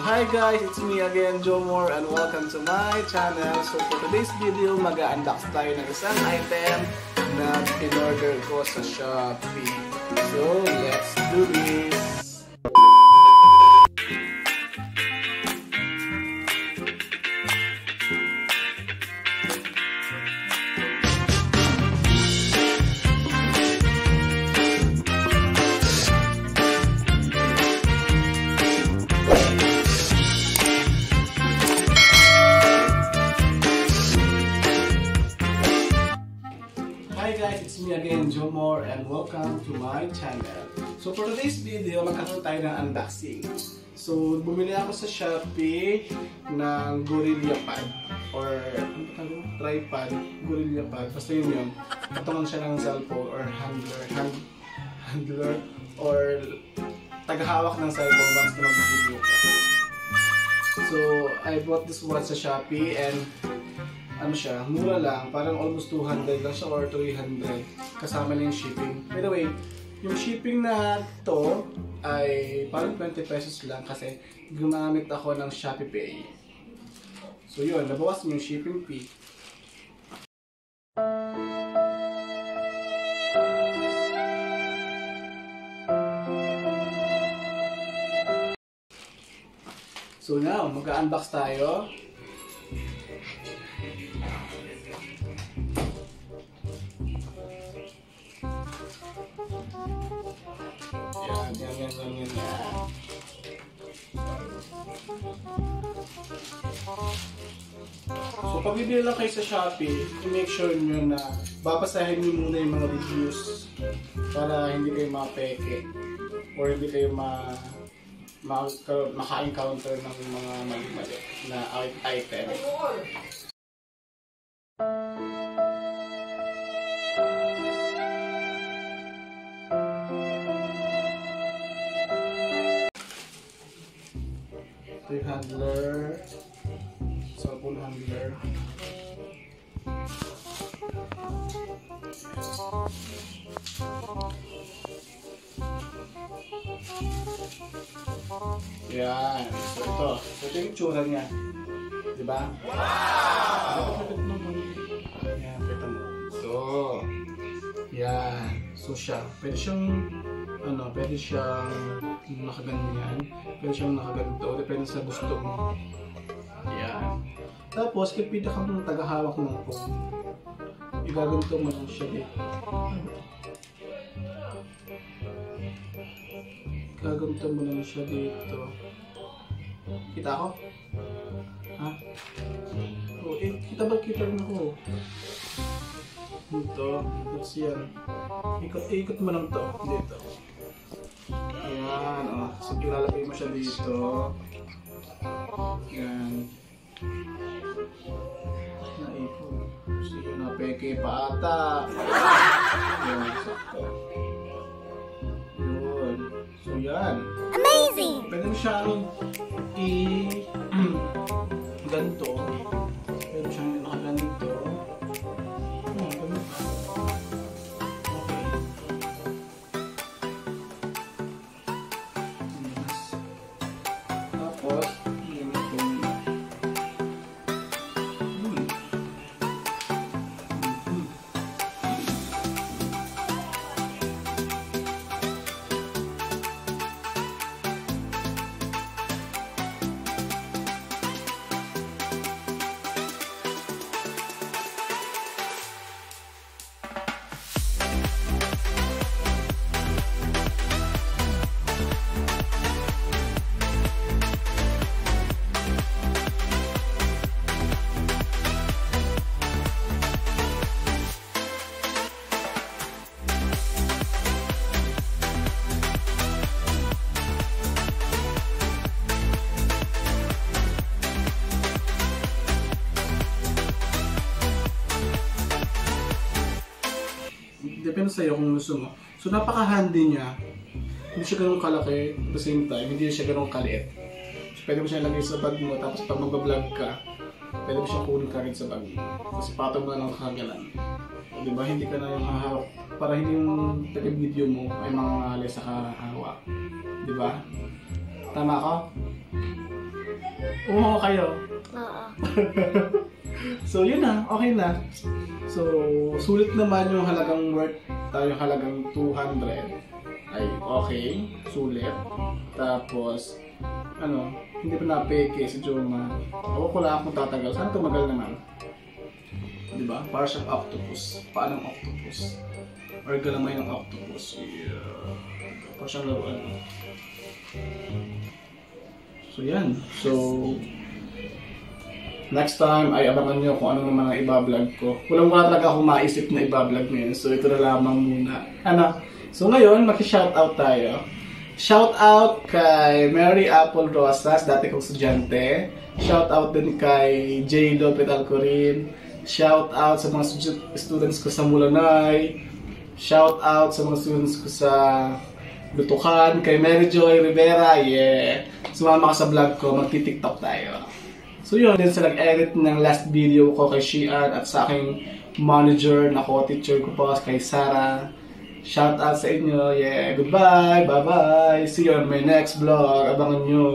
hi guys, it's me again, Jomor, and welcome to my channel. So for today's video, mag-unbox tayo ng isang item na in-order ko sa Shopee. So let's do this! Hi guys, it's me again, Jomor, and welcome to my channel. So for today's video, magkakaroon tayo ng unboxing. So bumili ako sa Shopee ng Gorilla Pad or ano pa tawag? Tripod, Gorilla Pad. Basta yun. Katungan siya ng cellphone or handler or tagahawak ng cellphone once na mag-video ka. So I bought this one sa Shopee and ano siya, mura lang, parang almost 200 lang siya or 300 kasama na yung shipping. By the way, yung shipping na to ay parang 20 pesos lang kasi gumamit ako ng Shopee Pay. So yun, nabawas yung shipping fee. So now, mag-unbox tayo. Yan. So pag bibili lang kayo sa Shopee, i-make sure nyo na babasahin nyo muna yung mga reviews para hindi kayo mapeke or hindi kayo maka-encounter ng mga mali-mali na item. Yung handler, cellphone handler. Yan. So ito yung tsura niya. Diba? Wow! Yan, kita mo. So, yan. So siya. Pwede siyang nakaganyan. Pwede siyang nakaganto. Depende sa gusto mo. Yan. Tapos, kipida ka mong tagahawak ng phone. Igaganto mo lang siya dito. Gaganto mo lang siya dito. Kita ko? Ha? Oh, kita ba? Kita rin ako. Dito. Tapos yan. Ikot mo lang to. Dito. Ayan. Oh. So, ilalagay mo siya dito. Yan. Naipon. So, yun na. Peke pa ata. Yan. Sakto. Yun. So, yan. Amazing! Pwede mo siyang ganito. Pwede mo siyang nakaganito. Depende sa'yo kung gusto mo. So napaka-handy niya. Hindi siya ganun kalaki at the same time, hindi siya ganun kaliit. So, pwede mo siya ilagay sa bag mo, tapos pag mag-vlog ka, pwede mo siya kunin ka rin sa bag mo. Kasi patong mo na lang kagalan. Diba? Hindi ka na yung hahawak. Para hindi yung taga-video mo ay mga ngali sa kahawak. Diba? Tama ka? Umuha kayo. Oo. So, yun na. Okay na. So, sulit naman yung halagang worth, yung halagang 200. Ay, okay. Sulit. Tapos, hindi pa napeke si Joma. Ako ko lang kung tatagal. Sana tumagal naman. Diba? Para siyang octopus. Paanong octopus? Or galamay ng octopus. Yeah. Para siyang laruan. So, yan. So, next time ay abangan nyo kung ano naman ang ibablog ko. Wala talaga akong maisip na ibablog ngayon. So, ito na lamang muna. So, ngayon, maki-shoutout tayo. Shoutout kay Mary Apple Rosas, dati kong estudyante. Shoutout din kay J. Lopet Alcorin. Shoutout sa mga students ko sa Mulanay. Shoutout sa mga students ko sa Lutukan. Kay Mary Joy Rivera. Yeah! Sumama ka sa vlog ko, magti-TikTok tayo. So yun, din sa nag-edit ng last video ko kay Shian at sa aking manager na co-teacher ko po kay Sarah. Shout out sa inyo. Yeah, goodbye. Bye-bye. See you on my next vlog. Abangan nyo.